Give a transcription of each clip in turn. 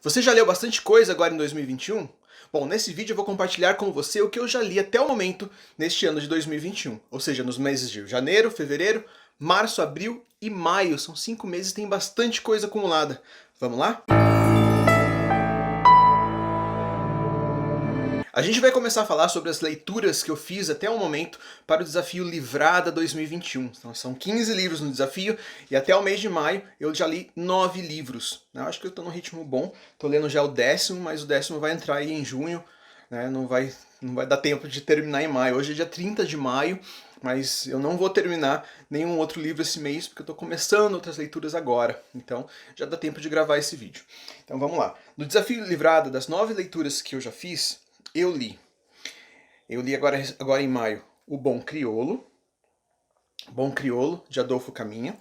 Você já leu bastante coisa agora em 2021? Bom, nesse vídeo eu vou compartilhar com você o que eu já li até o momento neste ano de 2021, ou seja, nos meses de janeiro, fevereiro, março, abril e maio. São 5 meses e tem bastante coisa acumulada. Vamos lá? A gente vai começar a falar sobre as leituras que eu fiz até o momento para o desafio Livrada 2021. Então são 15 livros no desafio e até o mês de maio eu já li 9 livros. Eu acho que eu estou num ritmo bom, estou lendo já o 10º, mas o 10º vai entrar aí em junho, né? Não vai dar tempo de terminar em maio. Hoje é dia 30 de maio, mas eu não vou terminar nenhum outro livro esse mês porque eu estou começando outras leituras agora. Então já dá tempo de gravar esse vídeo. Então vamos lá. No desafio Livrada, das 9 leituras que eu já fiz, eu li agora em maio O Bom Crioulo, de Adolfo Caminha.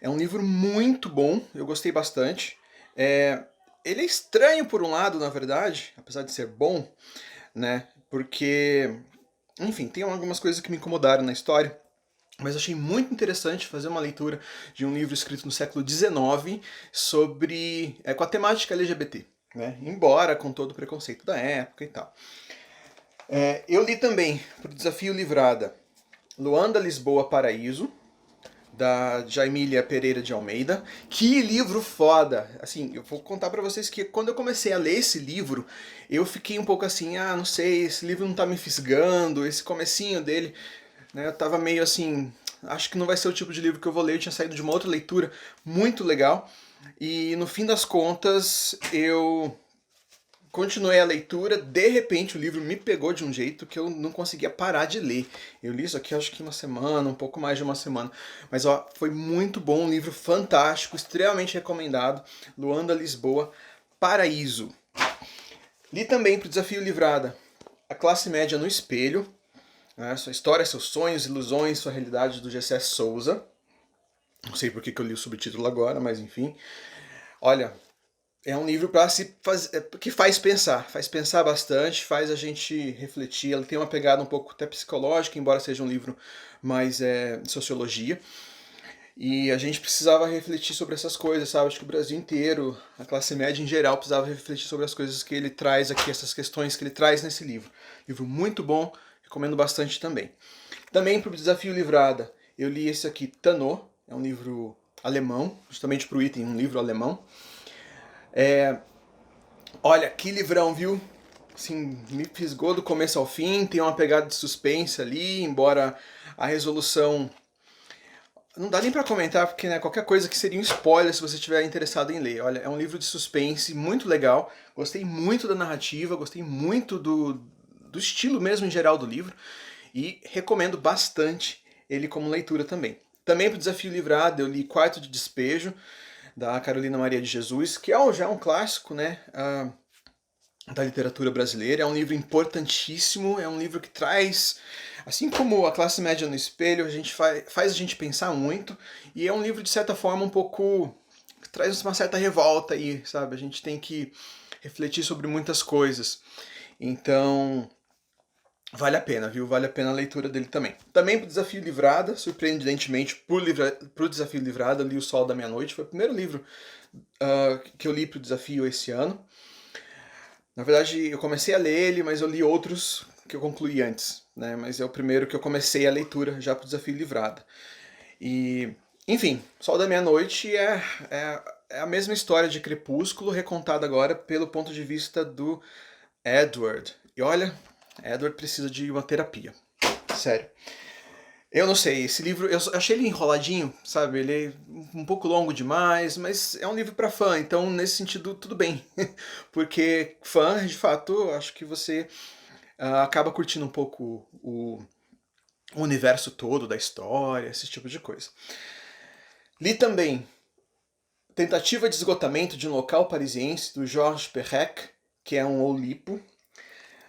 É um livro muito bom, eu gostei bastante. Ele é estranho por um lado, na verdade, apesar de ser bom, né? Porque, enfim, tem algumas coisas que me incomodaram na história. Mas achei muito interessante fazer uma leitura de um livro escrito no século XIX com a temática LGBT. Né? Embora com todo o preconceito da época e tal. Eu li também, para o Desafio Livrada, Luanda, Lisboa, Paraíso, da Jaimília Pereira de Almeida. Que livro foda! Assim, eu vou contar para vocês que quando eu comecei a ler esse livro, eu fiquei um pouco assim, não sei, esse livro não tá me fisgando, esse comecinho dele, né, eu tava meio assim, acho que não vai ser o tipo de livro que eu vou ler, eu tinha saído de uma outra leitura muito legal, e no fim das contas, eu continuei a leitura, de repente o livro me pegou de um jeito que eu não conseguia parar de ler. Eu li isso aqui acho que uma semana, um pouco mais de uma semana. Mas ó, foi muito bom, um livro fantástico, extremamente recomendado. Luanda, Lisboa, Paraíso. Li também para o Desafio Livrada A Classe Média no Espelho, né, Sua História, Seus Sonhos, Ilusões, Sua Realidade, do Gessé Souza. Não sei por que eu li o subtítulo agora, mas enfim. Olha, é um livro que faz pensar bastante, faz a gente refletir. Ele tem uma pegada um pouco até psicológica, embora seja um livro mais de sociologia. E a gente precisava refletir sobre essas coisas, sabe? Acho que o Brasil inteiro, a classe média em geral, precisava refletir sobre as coisas que ele traz aqui, essas questões que ele traz nesse livro. Livro muito bom, recomendo bastante também. Também para o Desafio Livrada, eu li esse aqui, Tanô, é um livro alemão, justamente para o item, um livro alemão. Olha, que livrão, viu? Assim, me fisgou do começo ao fim, tem uma pegada de suspense ali, embora a resolução... Não dá nem pra comentar, porque né, qualquer coisa que seria um spoiler se você estiver interessado em ler. Olha, é um livro de suspense muito legal, gostei muito da narrativa, gostei muito do estilo mesmo em geral do livro, e recomendo bastante ele como leitura também. Também para o Desafio Livrado eu li Quarto de Despejo, da Carolina Maria de Jesus, que já é um clássico, né, da literatura brasileira. É um livro importantíssimo, é um livro que traz, assim como A Classe Média no Espelho, faz a gente pensar muito, e é um livro de certa forma um pouco... que traz uma certa revolta aí, sabe? A gente tem que refletir sobre muitas coisas. Então, vale a pena, viu? Vale a pena a leitura dele também. Também para o Desafio Livrada, surpreendentemente, para o Desafio Livrada, eu li O Sol da Meia-Noite. Foi o primeiro livro que eu li para o desafio esse ano. Na verdade, eu comecei a ler ele, mas eu li outros que eu concluí antes, né? Mas é o primeiro que eu comecei a leitura já para o Desafio Livrada. E, enfim, Sol da Meia-Noite é a mesma história de Crepúsculo, recontada agora pelo ponto de vista do Edward. E olha, Edward precisa de uma terapia. Sério. Eu não sei, esse livro, eu achei ele enroladinho, sabe? Ele é um pouco longo demais, mas é um livro para fã, então nesse sentido tudo bem. Porque fã, de fato, acho que você acaba curtindo um pouco o universo todo da história, esse tipo de coisa. Li também Tentativa de Esgotamento de um Local Parisiense, do Georges Perec, que é um Oulipo,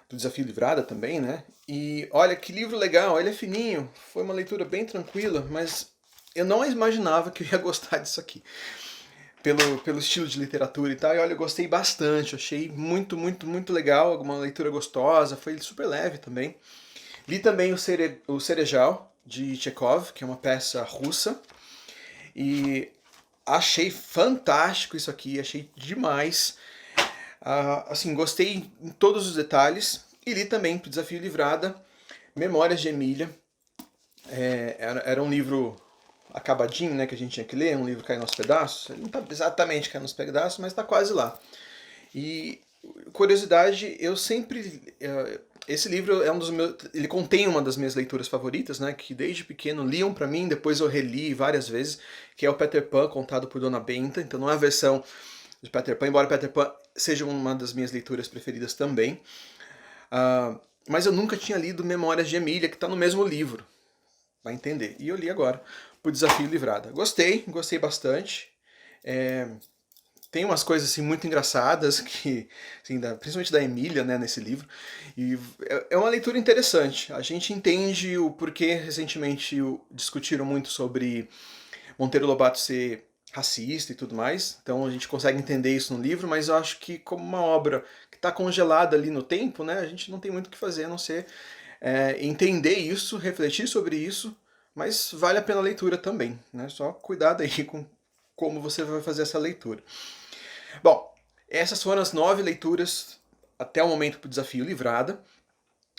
do Desafio Livrada também, né? E olha que livro legal, ele é fininho, foi uma leitura bem tranquila, mas eu não imaginava que eu ia gostar disso aqui. Pelo estilo de literatura e tal, e olha, eu gostei bastante, achei muito, muito, muito legal, uma leitura gostosa, foi super leve também. Li também o Cerejal, de Chekhov, que é uma peça russa, e achei fantástico isso aqui, achei demais. Assim, gostei em todos os detalhes e li também pro Desafio Livrada, Memórias de Emília. Era um livro acabadinho, né, que a gente tinha que ler, um livro caindo aos pedaços. Ele não tá exatamente caindo aos pedaços, mas tá quase lá. E curiosidade, eu sempre esse livro é um dos meus, ele contém uma das minhas leituras favoritas, né, que desde pequeno liam pra mim, depois eu reli várias vezes, que é o Peter Pan contado por Dona Benta. Então não é a versão de Peter Pan, embora Peter Pan seja uma das minhas leituras preferidas também. Mas eu nunca tinha lido Memórias de Emília, que está no mesmo livro. Vai entender. E eu li agora, por Desafio Livrada. Gostei bastante. Tem umas coisas assim muito engraçadas, que assim, principalmente da Emília, né, nesse livro. E é uma leitura interessante. A gente entende o porquê recentemente discutiram muito sobre Monteiro Lobato ser racista e tudo mais. Então a gente consegue entender isso no livro, mas eu acho que como uma obra que está congelada ali no tempo, né, a gente não tem muito o que fazer a não ser entender isso, refletir sobre isso, mas vale a pena a leitura também, né? Só cuidado aí com como você vai fazer essa leitura. Bom, essas foram as 9 leituras até o momento para o Desafio Livrada.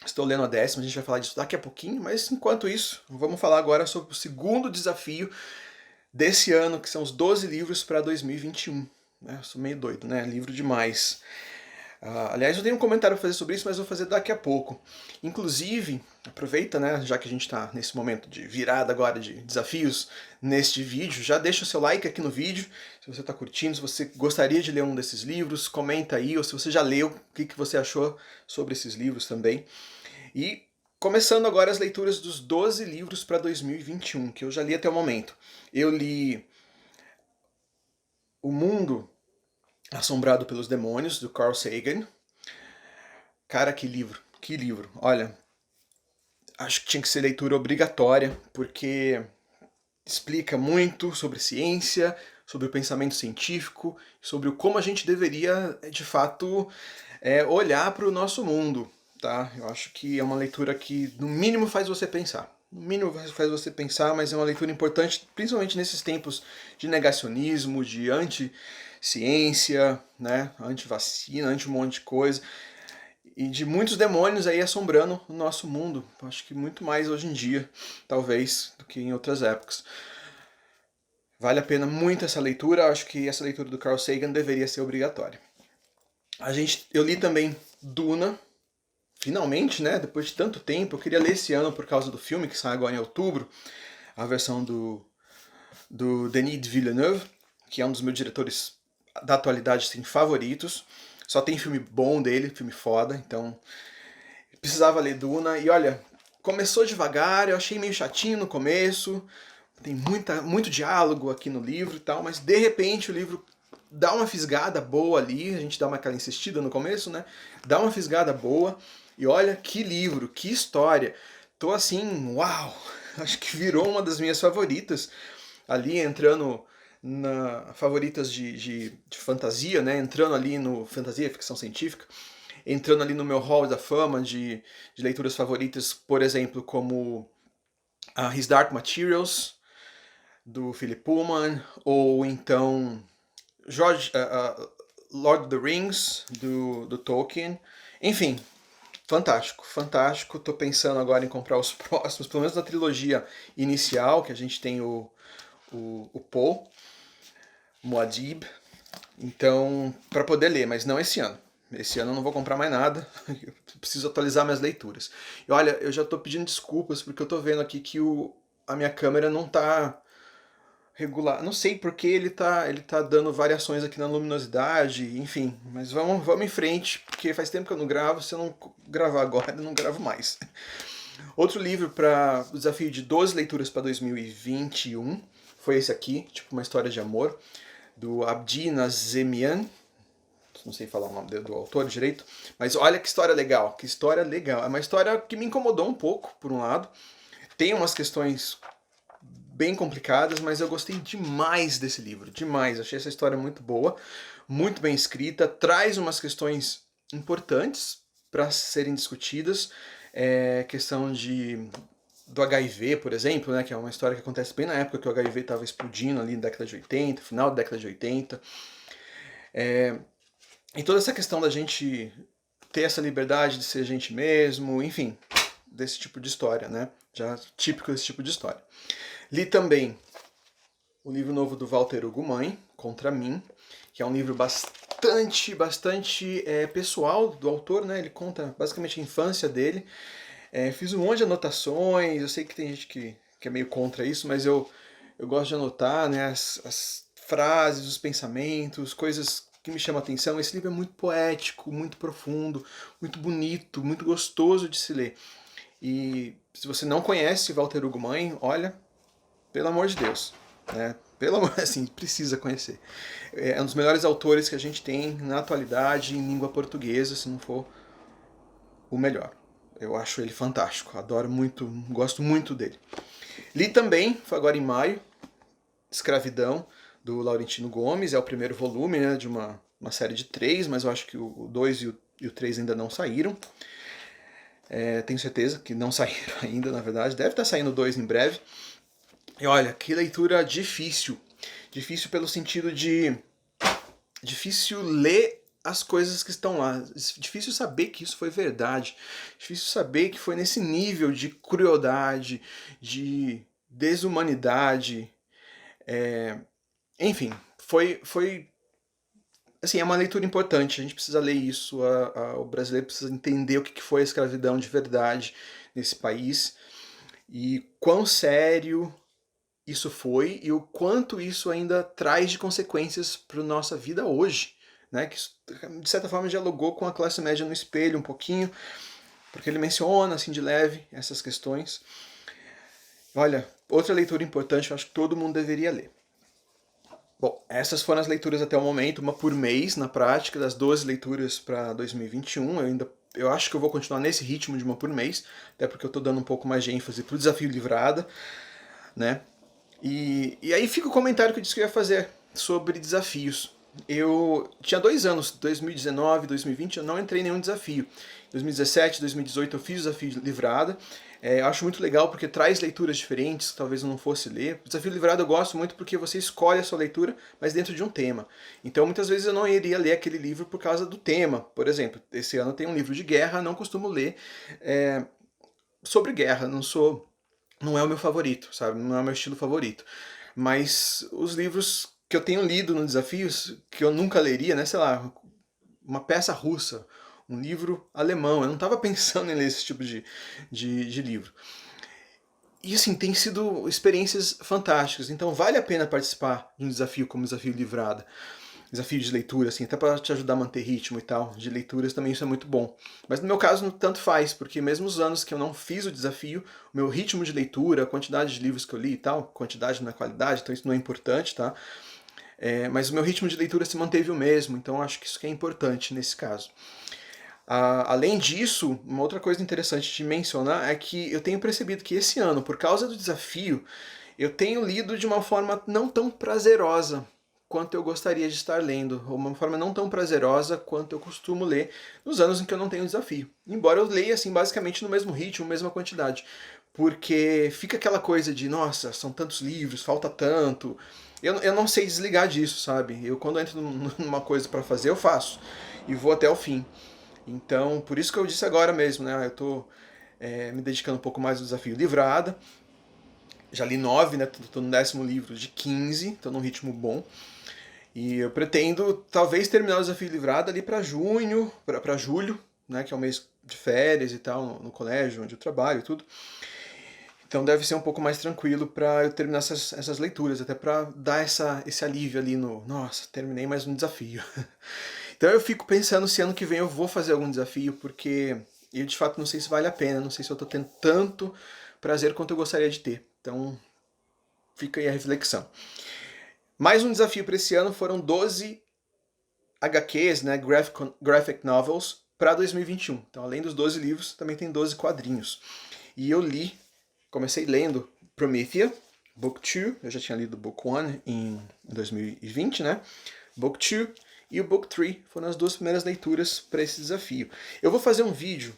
Estou lendo a 10ª, a gente vai falar disso daqui a pouquinho, mas enquanto isso, vamos falar agora sobre o segundo desafio desse ano, que são os 12 livros para 2021. Eu sou meio doido, né? Livro demais. Aliás, eu tenho um comentário a fazer sobre isso, mas vou fazer daqui a pouco. Inclusive, aproveita, né, já que a gente está nesse momento de virada agora de desafios neste vídeo, já deixa o seu like aqui no vídeo, se você está curtindo, se você gostaria de ler um desses livros, comenta aí, ou se você já leu, o que você achou sobre esses livros também. E começando agora as leituras dos 12 livros para 2021, que eu já li até o momento. Eu li O Mundo Assombrado pelos Demônios, do Carl Sagan. Cara, que livro, que livro. Olha, acho que tinha que ser leitura obrigatória, porque explica muito sobre ciência, sobre o pensamento científico, sobre como a gente deveria, de fato, olhar para o nosso mundo. Tá? Eu acho que é uma leitura que, no mínimo, faz você pensar. No mínimo faz você pensar, mas é uma leitura importante, principalmente nesses tempos de negacionismo, de anti-ciência, né? Anti-vacina, anti um monte de coisa. E de muitos demônios aí assombrando o nosso mundo. Acho que muito mais hoje em dia, talvez, do que em outras épocas. Vale a pena muito essa leitura. Acho que essa leitura do Carl Sagan deveria ser obrigatória. Eu li também Duna, finalmente, né? Depois de tanto tempo. Eu queria ler esse ano por causa do filme que sai agora em outubro, a versão do Denis Villeneuve, que é um dos meus diretores da atualidade assim, favoritos. Só tem filme bom dele, filme foda, então precisava ler Duna. E olha, começou devagar, eu achei meio chatinho no começo, tem muito diálogo aqui no livro e tal, mas de repente o livro dá uma fisgada boa ali, a gente dá aquela insistida no começo, né? Dá uma fisgada boa, e olha que livro, que história. Tô assim, uau! Acho que virou uma das minhas favoritas, ali entrando na favoritas de fantasia, né? Entrando ali no fantasia, ficção científica, entrando ali no meu hall da fama de leituras favoritas, por exemplo, como His Dark Materials, do Philip Pullman, ou então Lord of the Rings, do Tolkien. Enfim, fantástico, fantástico. Tô pensando agora em comprar os próximos, pelo menos na trilogia inicial, que a gente tem o Paul, Muad'Dib, então, para poder ler, mas não esse ano. Esse ano eu não vou comprar mais nada, eu preciso atualizar minhas leituras. E olha, eu já tô pedindo desculpas, porque eu tô vendo aqui que a minha câmera não tá regular. Não sei porque ele tá dando variações aqui na luminosidade, enfim. Mas vamos em frente, porque faz tempo que eu não gravo, se eu não gravar agora, eu não gravo mais. Outro livro para o desafio de 12 leituras para 2021 foi esse aqui, tipo uma história de amor, do Abdi Nazemian. Não sei falar o nome do autor direito, mas olha que história legal, que história legal. É uma história que me incomodou um pouco, por um lado. Tem umas questões bem complicadas, mas eu gostei demais desse livro, demais. Achei essa história muito boa, muito bem escrita, traz umas questões importantes para serem discutidas. Questão do HIV, por exemplo, né, que é uma história que acontece bem na época que o HIV estava explodindo ali na década de 80, final da década de 80. E toda essa questão da gente ter essa liberdade de ser a gente mesmo, enfim, desse tipo de história, né? Já típico desse tipo de história. Li também o livro novo do Walter Hugo Mãe, Contra Mim, que é um livro bastante pessoal do autor, né? Ele conta basicamente a infância dele. Fiz um monte de anotações, eu sei que tem gente que é meio contra isso, mas eu gosto de anotar, né, as frases, os pensamentos, coisas que me chamam a atenção. Esse livro é muito poético, muito profundo, muito bonito, muito gostoso de se ler. E se você não conhece Walter Hugo Mãe, olha, pelo amor de Deus, né? Pelo amor, assim, precisa conhecer. É um dos melhores autores que a gente tem na atualidade em língua portuguesa, se não for o melhor. Eu acho ele fantástico, adoro muito, gosto muito dele. Li também, foi agora em maio, Escravidão, do Laurentino Gomes, é o primeiro volume, né, de uma série de 3, mas eu acho que o 2 e o 3 ainda não saíram. Tenho certeza que não saíram ainda, na verdade. Deve estar saindo o 2 em breve. E olha, que leitura difícil. Difícil pelo sentido de... difícil ler as coisas que estão lá. Difícil saber que isso foi verdade. Difícil saber que foi nesse nível de crueldade, de desumanidade. Enfim, foi assim, é uma leitura importante. A gente precisa ler isso. O brasileiro precisa entender o que foi a escravidão de verdade nesse país e quão sério isso foi e o quanto isso ainda traz de consequências para a nossa vida hoje. Né, que de certa forma dialogou com a classe média no espelho um pouquinho, porque ele menciona assim de leve essas questões. Olha, outra leitura importante, eu acho que todo mundo deveria ler. Bom, essas foram as leituras até o momento, uma por mês na prática, das 12 leituras para 2021. Eu acho que eu vou continuar nesse ritmo de uma por mês, até porque eu estou dando um pouco mais de ênfase para o desafio Livrada, né? E aí fica o comentário que eu disse que eu ia fazer sobre desafios. Eu tinha 2 anos, 2019, 2020, eu não entrei em nenhum desafio. 2017, 2018 eu fiz o desafio de Livrada. Eu acho muito legal porque traz leituras diferentes que talvez eu não fosse ler. O desafio Livrada eu gosto muito porque você escolhe a sua leitura, mas dentro de um tema. Então muitas vezes eu não iria ler aquele livro por causa do tema. Por exemplo, esse ano tem um livro de guerra, não costumo ler sobre guerra, não é o meu favorito, sabe? Não é o meu estilo favorito. Mas os livros que eu tenho lido no Desafios, que eu nunca leria, né? Sei lá, uma peça russa, um livro alemão. Eu não estava pensando em ler esse tipo de livro. E assim, tem sido experiências fantásticas. Então vale a pena participar de um desafio como o Desafio Livrada. Desafio de leitura, assim, até para te ajudar a manter ritmo e tal, de leituras também isso é muito bom. Mas no meu caso, tanto faz, porque mesmo os anos que eu não fiz o desafio, o meu ritmo de leitura, a quantidade de livros que eu li e tal, quantidade não é qualidade, então isso não é importante, tá? Mas o meu ritmo de leitura se manteve o mesmo, então acho que isso que é importante nesse caso. Além disso, uma outra coisa interessante de mencionar é que eu tenho percebido que esse ano, por causa do desafio, eu tenho lido de uma forma não tão prazerosa quanto eu gostaria de estar lendo, ou uma forma não tão prazerosa quanto eu costumo ler nos anos em que eu não tenho desafio. Embora eu leia assim basicamente no mesmo ritmo, mesma quantidade, porque fica aquela coisa de, nossa, são tantos livros, falta tanto. Eu não sei desligar disso, sabe? Eu quando entro numa coisa para fazer, eu faço e vou até o fim. Então, por isso que eu disse agora mesmo, né? Eu tô me dedicando um pouco mais ao desafio Livrada. Já li 9, né? Tô no 10º livro de 15, tô num ritmo bom. E eu pretendo talvez terminar o desafio Livrada ali para junho, para julho, né? Que é o mês de férias e tal, no colégio, onde eu trabalho e tudo. Então deve ser um pouco mais tranquilo para eu terminar essas leituras, até para dar esse alívio ali no, nossa, terminei mais um desafio. Então eu fico pensando se ano que vem eu vou fazer algum desafio, porque eu de fato não sei se vale a pena, não sei se eu estou tendo tanto prazer quanto eu gostaria de ter. Então fica aí a reflexão. Mais um desafio para esse ano foram 12 HQs, né, graphic novels, para 2021. Então além dos 12 livros, também tem 12 quadrinhos. E eu comecei lendo Promethea, Book 2, eu já tinha lido Book 1 em 2020, né? Book 2 e o Book 3 foram as 2 primeiras leituras para esse desafio. Eu vou fazer um vídeo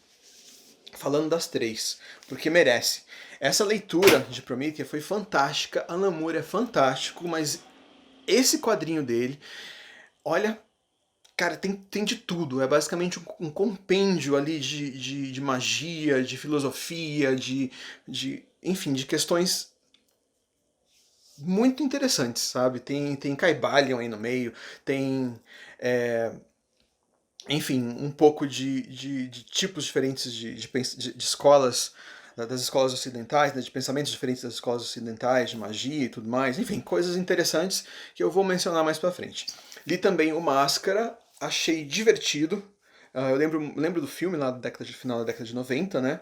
falando das 3, porque merece. Essa leitura de Promethea foi fantástica, Alan Moore é fantástico, mas esse quadrinho dele, olha, Cara, tem de tudo. É basicamente um compêndio ali de magia, de filosofia, enfim, de questões muito interessantes, sabe? Tem Kybalion aí no meio, tem, é, enfim, um pouco de tipos diferentes de escolas, das escolas ocidentais, né, de pensamentos diferentes das escolas ocidentais, de magia e tudo mais. Enfim, coisas interessantes que eu vou mencionar mais pra frente. Li também o Máscara, achei divertido. Eu lembro do filme lá da final da década de 90, né?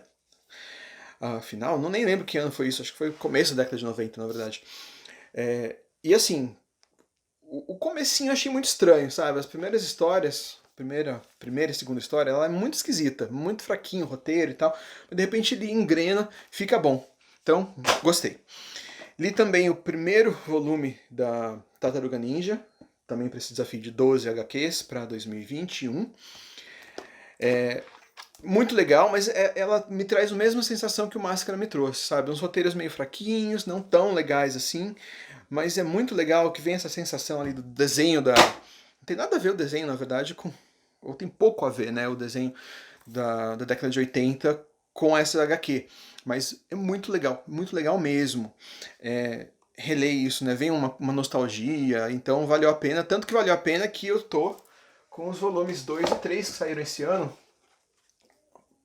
Final, não nem lembro que ano foi isso, acho que foi o começo da década de 90, na verdade. E assim, o comecinho eu achei muito estranho, sabe? As primeiras histórias, primeira e segunda história, ela é muito esquisita, muito fraquinho o roteiro e tal, mas de repente ele engrena, fica bom. Então, gostei. Li também o primeiro volume da Tartaruga Ninja, também para esse desafio de 12 HQs para 2021. Muito legal, mas ela me traz a mesma sensação que o Máscara me trouxe, sabe? Uns roteiros meio fraquinhos, não tão legais assim, mas é muito legal que vem essa sensação ali do desenho da... Não tem nada a ver o desenho, na verdade, com... Ou tem pouco a ver, né, o desenho da década de 80 com essa HQ. Mas é muito legal mesmo. Reler isso, né, vem uma nostalgia, então valeu a pena. Tanto que valeu a pena que eu tô com os volumes 2 e 3 que saíram esse ano,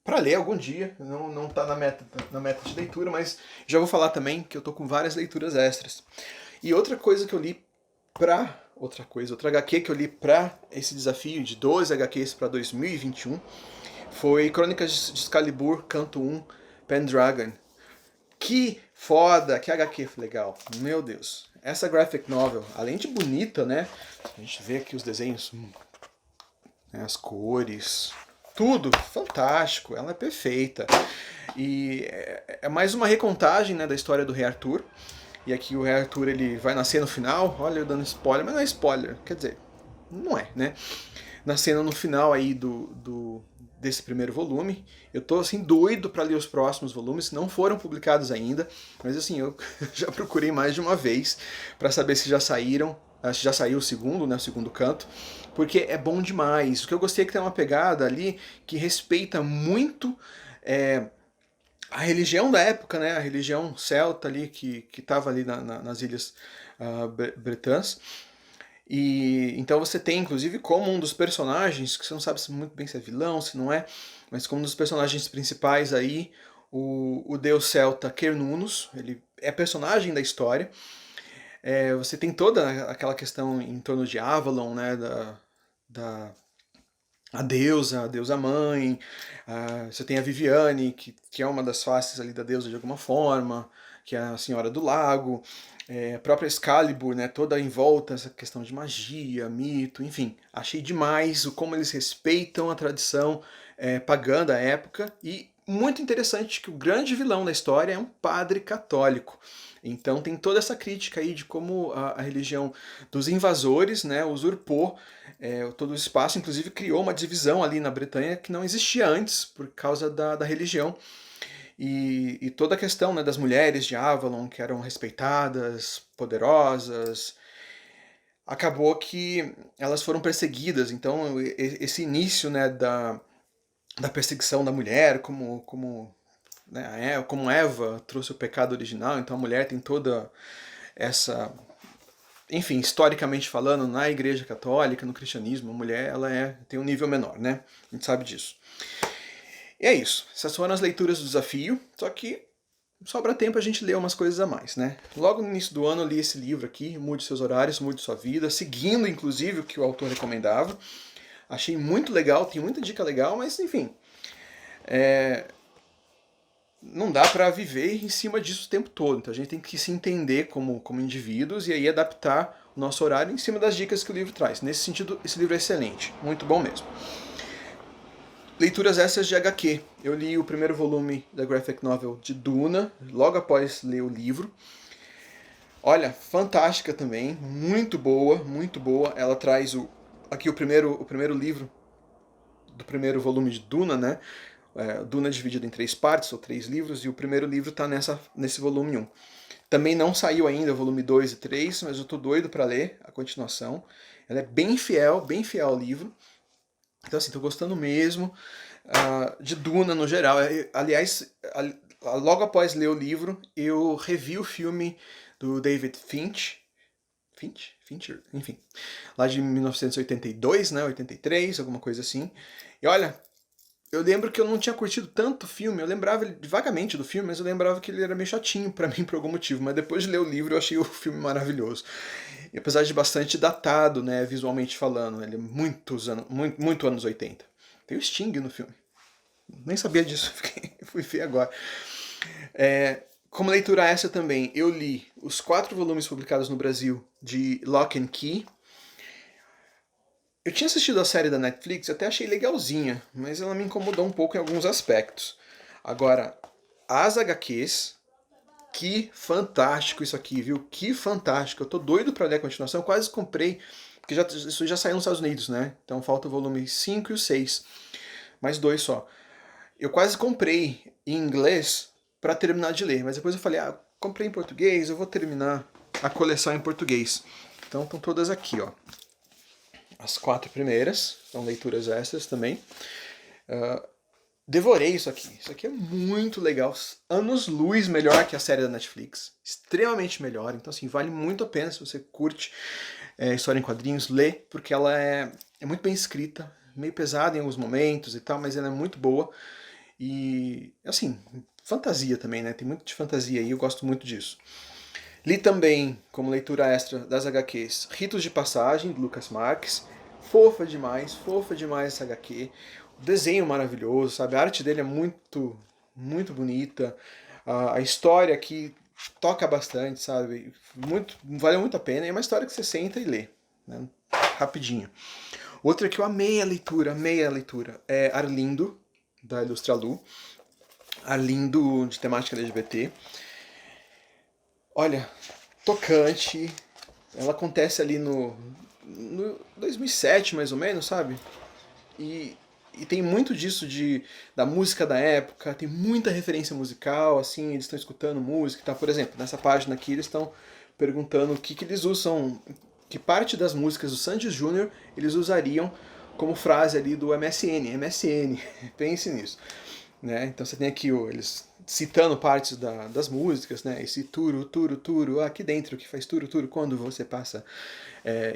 para ler algum dia, não tá na meta de leitura, mas já vou falar também que eu tô com várias leituras extras. E outra coisa que eu li outra HQ que eu li pra esse desafio de 12 HQs para 2021 foi Crônicas de Excalibur, Canto 1, Pendragon. Que foda, que HQ legal, meu Deus. Essa graphic novel, além de bonita, né, a gente vê aqui os desenhos, né, as cores, tudo fantástico, ela é perfeita. E é mais uma recontagem, né, da história do Rei Arthur. E aqui o Rei Arthur ele vai nascer no final, olha eu dando spoiler, mas não é spoiler, quer dizer, não é, né? Nascendo no final aí desse primeiro volume. Eu tô assim doido para ler os próximos volumes, não foram publicados ainda, mas assim, eu já procurei mais de uma vez para saber se já saíram. Acho que já saiu o segundo, né, o segundo canto, porque é bom demais. O que eu gostei é que tem uma pegada ali que respeita muito a religião da época, né, a religião celta ali que estava ali nas ilhas bretãs. E então você tem, inclusive, como um dos personagens, que você não sabe muito bem se é vilão, se não é, mas como um dos personagens principais aí, o deus celta Cernunnos, ele é personagem da história. Você tem toda aquela questão em torno de Avalon, né, da a deusa mãe, você tem a Viviane, que é uma das faces ali da deusa de alguma forma, que é a Senhora do Lago, a própria Excalibur, né, toda em volta, essa questão de magia, mito, enfim. Achei demais o como eles respeitam a tradição pagã da época e muito interessante que o grande vilão da história é um padre católico. Então tem toda essa crítica aí de como a religião dos invasores, né, usurpou todo o espaço, inclusive criou uma divisão ali na Bretanha que não existia antes por causa da religião. E toda a questão, né, das mulheres de Avalon que eram respeitadas, poderosas, acabou que elas foram perseguidas. Então esse início, né, da perseguição da mulher, como Eva trouxe o pecado original, então a mulher tem toda essa... Enfim, historicamente falando, na Igreja Católica, no cristianismo, a mulher tem um nível menor, né? A gente sabe disso. E é isso. Essas foram as leituras do desafio, só que sobra tempo a gente ler umas coisas a mais, né? Logo no início do ano eu li esse livro aqui, Mude Seus Horários, Mude Sua Vida, seguindo inclusive o que o autor recomendava. Achei muito legal, tem muita dica legal, mas enfim... não dá para viver em cima disso o tempo todo. Então a gente tem que se entender como indivíduos e aí adaptar o nosso horário em cima das dicas que o livro traz. Nesse sentido, esse livro é excelente, muito bom mesmo. Leituras extras de HQ. Eu li o primeiro volume da graphic novel de Duna, logo após ler o livro. Olha, fantástica também, muito boa, muito boa. Ela traz aqui o primeiro livro do primeiro volume de Duna, né? Duna é dividido em 3 partes, ou 3 livros, e o primeiro livro está nesse volume 1. Também não saiu ainda o volume 2 e 3, mas eu tô doido para ler a continuação. Ela é bem fiel ao livro. Então, assim, tô gostando mesmo de Duna no geral. Aliás, logo após ler o livro, eu revi o filme do David Fincher? Enfim, lá de 1982, né, 83, alguma coisa assim. E olha, eu lembro que eu não tinha curtido tanto o filme, eu lembrava vagamente do filme, mas eu lembrava que ele era meio chatinho pra mim por algum motivo, mas depois de ler o livro eu achei o filme maravilhoso. E apesar de bastante datado, né, visualmente falando, ele é muito anos 80. Tem o Sting no filme. Nem sabia disso, fui ver agora. Como leitura essa também, eu li os 4 volumes publicados no Brasil de Lock and Key. Eu tinha assistido a série da Netflix, até achei legalzinha, mas ela me incomodou um pouco em alguns aspectos. Agora, as HQs, que fantástico isso aqui, viu? Que fantástico. Eu tô doido pra ler a continuação, eu quase comprei, porque isso já saiu nos Estados Unidos, né? Então falta o volume 5 e o 6, mais 2 só. Eu quase comprei em inglês pra terminar de ler, mas depois eu falei, comprei em português, eu vou terminar a coleção em português. Então estão todas aqui, ó. As 4 primeiras, são leituras extras também. Devorei isso aqui. Isso aqui é muito legal. Anos-luz melhor que a série da Netflix. Extremamente melhor. Então, assim, vale muito a pena se você curte história em quadrinhos, ler, porque ela é muito bem escrita, meio pesada em alguns momentos e tal, mas ela é muito boa. E, assim, fantasia também, né? Tem muito de fantasia aí, eu gosto muito disso. Li também, como leitura extra das HQs, Ritos de Passagem, de Lucas Marques. Fofa demais essa HQ. O desenho maravilhoso, sabe? A arte dele é muito bonita. A história aqui toca bastante, sabe? Vale muito a pena. É uma história que você senta e lê, né? Rapidinho. Outra que eu amei a leitura, é Arlindo, da Ilustralu. Arlindo, de temática LGBT. Olha, tocante. Ela acontece ali no 2007, mais ou menos, sabe? E tem muito disso da música da época, tem muita referência musical, assim, eles estão escutando música, tá? Por exemplo, nessa página aqui eles estão perguntando o que eles usam, que parte das músicas do Sandy Júnior eles usariam como frase ali do MSN. MSN, pense nisso. Né? Então você tem aqui eles citando partes das músicas, né? Esse turo, turo, turo, aqui dentro que faz turo, turo quando você passa.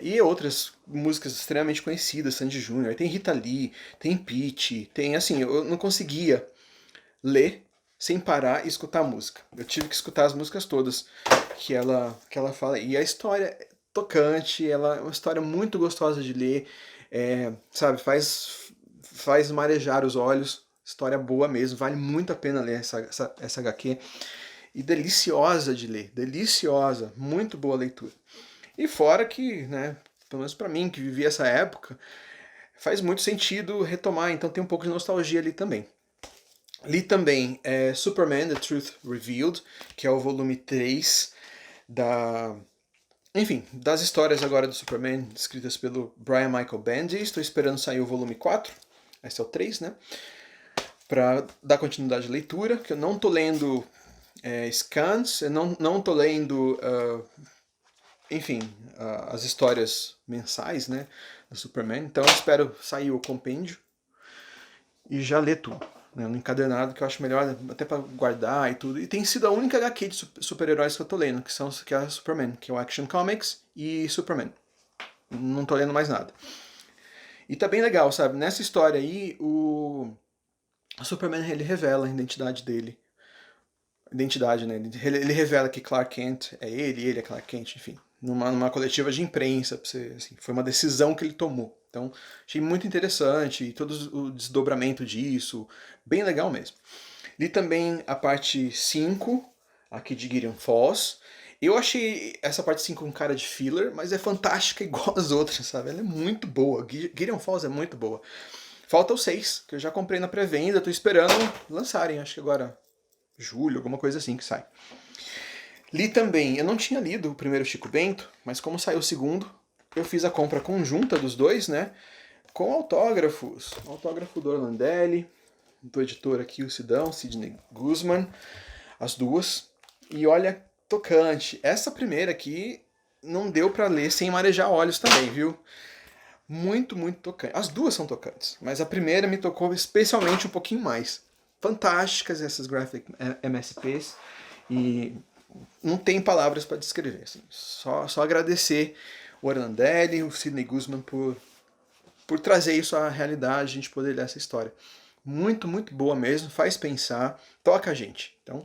E outras músicas extremamente conhecidas, Sandy Júnior, tem Rita Lee, tem Pitty, tem assim, eu não conseguia ler sem parar e escutar a música. Eu tive que escutar as músicas todas que ela fala. E a história é tocante, ela é uma história muito gostosa de ler, sabe, faz marejar os olhos. História boa mesmo, vale muito a pena ler essa HQ. E deliciosa de ler, deliciosa, muito boa leitura. E fora que, né, pelo menos pra mim, que vivi essa época, faz muito sentido retomar, então tem um pouco de nostalgia ali também. Li também Superman, The Truth Revealed, que é o volume 3 das histórias agora do Superman, escritas pelo Brian Michael Bendis. Estou esperando sair o volume 4, esse é o 3, né? Para dar continuidade à leitura, que eu não tô lendo scans, eu não tô lendo, as histórias mensais, né, do Superman, então eu espero sair o compêndio e já ler tudo, né, no encadernado, que eu acho melhor até para guardar e tudo. E tem sido a única HQ de super-heróis que eu tô lendo, que é a Superman, que é o Action Comics e Superman. Não tô lendo mais nada. E tá bem legal, sabe? Nessa história aí, o Superman, ele revela a identidade dele. Identidade, né? Ele revela que Clark Kent é ele é Clark Kent, enfim. Numa coletiva de imprensa, assim, foi uma decisão que ele tomou. Então, achei muito interessante, e todo o desdobramento disso, bem legal mesmo. Li também a parte 5, aqui de Gideon Falls. Eu achei essa parte 5 com cara de filler, mas é fantástica igual as outras, sabe? Ela é muito boa. Gideon Falls é muito boa. Falta o 6, que eu já comprei na pré-venda, tô esperando lançarem, acho que agora julho, alguma coisa assim que sai. Li também, eu não tinha lido o primeiro Chico Bento, mas como saiu o segundo, eu fiz a compra conjunta dos dois, né? Com autógrafos. Autógrafo do Orlandelli, do editor aqui, o Sidney Guzman, as duas. E olha, tocante. Essa primeira aqui não deu para ler sem marejar olhos também, viu? Muito, muito tocante. As duas são tocantes, mas a primeira me tocou especialmente um pouquinho mais. Fantásticas essas graphic MSPs e não tem palavras para descrever. Assim. Só agradecer o Orlandelli, o Sidney Guzman por trazer isso à realidade, a gente poder ler essa história. Muito, muito boa mesmo, faz pensar, toca a gente. Então,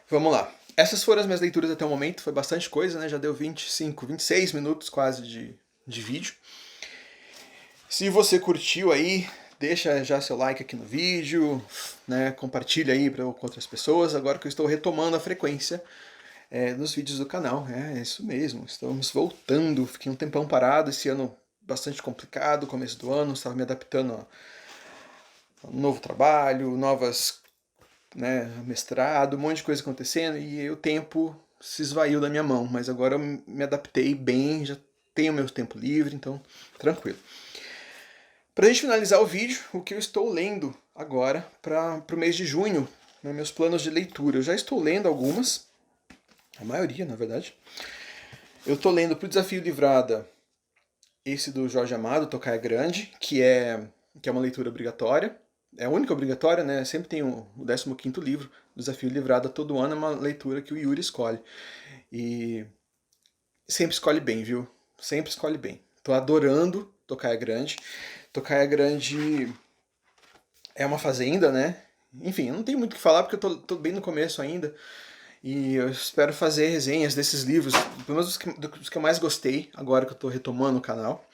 vamos lá. Essas foram as minhas leituras até o momento, foi bastante coisa, né? Já deu 25, 26 minutos quase de vídeo. Se você curtiu aí, deixa já seu like aqui no vídeo, né? Compartilha aí com outras pessoas, agora que eu estou retomando a frequência nos vídeos do canal. É isso mesmo, estamos voltando, fiquei um tempão parado, esse ano bastante complicado, começo do ano, estava me adaptando a um novo trabalho, novas, né, mestrado, um monte de coisa acontecendo e o tempo se esvaiu da minha mão, mas agora eu me adaptei bem, já tenho meu tempo livre, então tranquilo. Para a gente finalizar o vídeo, o que eu estou lendo agora para o mês de junho, né, meus planos de leitura. Eu já estou lendo algumas, a maioria na verdade. Eu estou lendo para o Desafio Livrada esse do Jorge Amado, Tocaia Grande, que é uma leitura obrigatória. É a única obrigatória, né? Sempre tem o 15º livro, Desafio Livrada, todo ano é uma leitura que o Yuri escolhe. E sempre escolhe bem, viu? Sempre escolhe bem. Tô adorando Tocaia Grande. Tocaia Grande é uma fazenda, né? Enfim, eu não tenho muito o que falar porque eu tô bem no começo ainda. E eu espero fazer resenhas desses livros, pelo menos dos que eu mais gostei, agora que eu tô retomando o canal.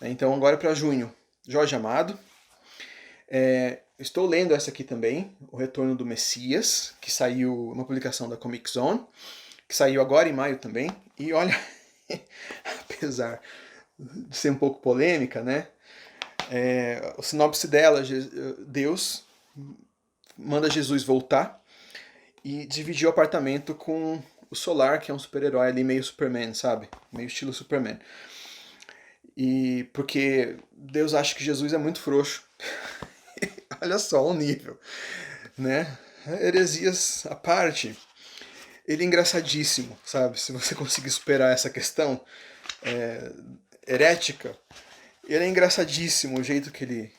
Então agora para junho, Jorge Amado. Estou lendo essa aqui também, O Retorno do Messias, que saiu, uma publicação da Comic Zone, que saiu agora em maio também. E olha, apesar de ser um pouco polêmica, né? O sinopse dela, Deus manda Jesus voltar e dividir o apartamento com o Solar, que é um super-herói ali, meio Superman, sabe? Meio estilo Superman. E porque Deus acha que Jesus é muito frouxo. Olha só o nível, né? Heresias à parte, ele é engraçadíssimo, sabe? Se você conseguir superar essa questão herética, ele é engraçadíssimo, o jeito que ele...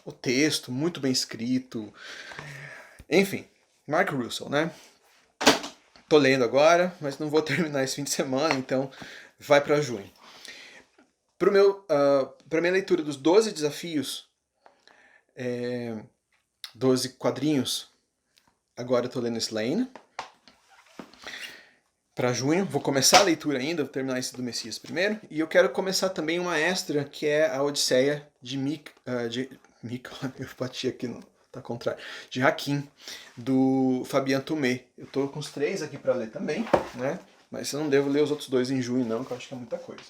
o texto, muito bem escrito. Enfim, Mark Russell, né? Tô lendo agora, mas não vou terminar esse fim de semana, então vai para junho. Para minha leitura dos 12 desafios, 12 quadrinhos, agora eu tô lendo Slane. Para junho, vou começar a leitura ainda, vou terminar esse do Messias primeiro, e eu quero começar também uma extra, que é a Odisseia de eu bati aqui, não, tá contrário, de Hakim, do Fabien Tumé. Eu tô com os 3 aqui para ler também, né, mas eu não devo ler os outros 2 em junho não, que eu acho que é muita coisa.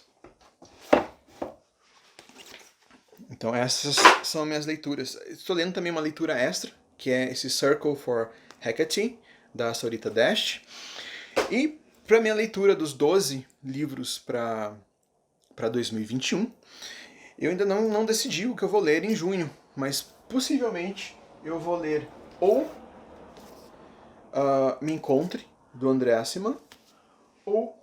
Então essas são as minhas leituras. Estou lendo também uma leitura extra, que é esse Circle for Hecate, da Sorita Dash, e para minha leitura dos 12 livros para 2021, eu ainda não decidi o que eu vou ler em junho, mas possivelmente eu vou ler ou Me Encontre, do André Aciman, ou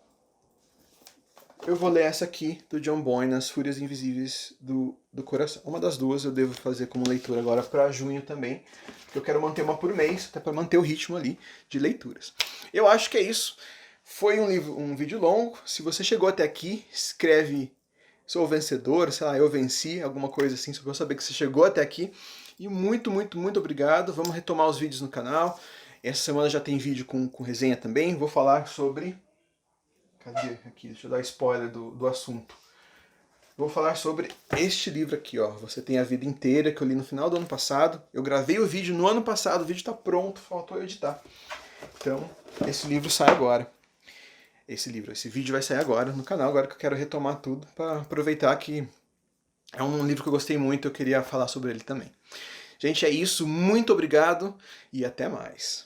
eu vou ler essa aqui, do John Boyne, As Fúrias Invisíveis do Coração. Uma das duas eu devo fazer como leitura agora para junho também, porque eu quero manter uma por mês, até para manter o ritmo ali de leituras. Eu acho que é isso. Foi um vídeo longo. Se você chegou até aqui, escreve sou o vencedor, sei lá, eu venci, alguma coisa assim, só pra eu saber que você chegou até aqui. E muito, muito, muito obrigado. Vamos retomar os vídeos no canal. Essa semana já tem vídeo com resenha também. Vou falar sobre... Cadê? Aqui, deixa eu dar spoiler do assunto. Vou falar sobre este livro aqui, ó. Você Tem a Vida Inteira, que eu li no final do ano passado. Eu gravei o vídeo no ano passado, o vídeo tá pronto, faltou eu editar. Então, esse livro sai agora. Esse vídeo vai sair agora no canal, agora que eu quero retomar tudo, para aproveitar que é um livro que eu gostei muito, eu queria falar sobre ele também. Gente, é isso, muito obrigado e até mais.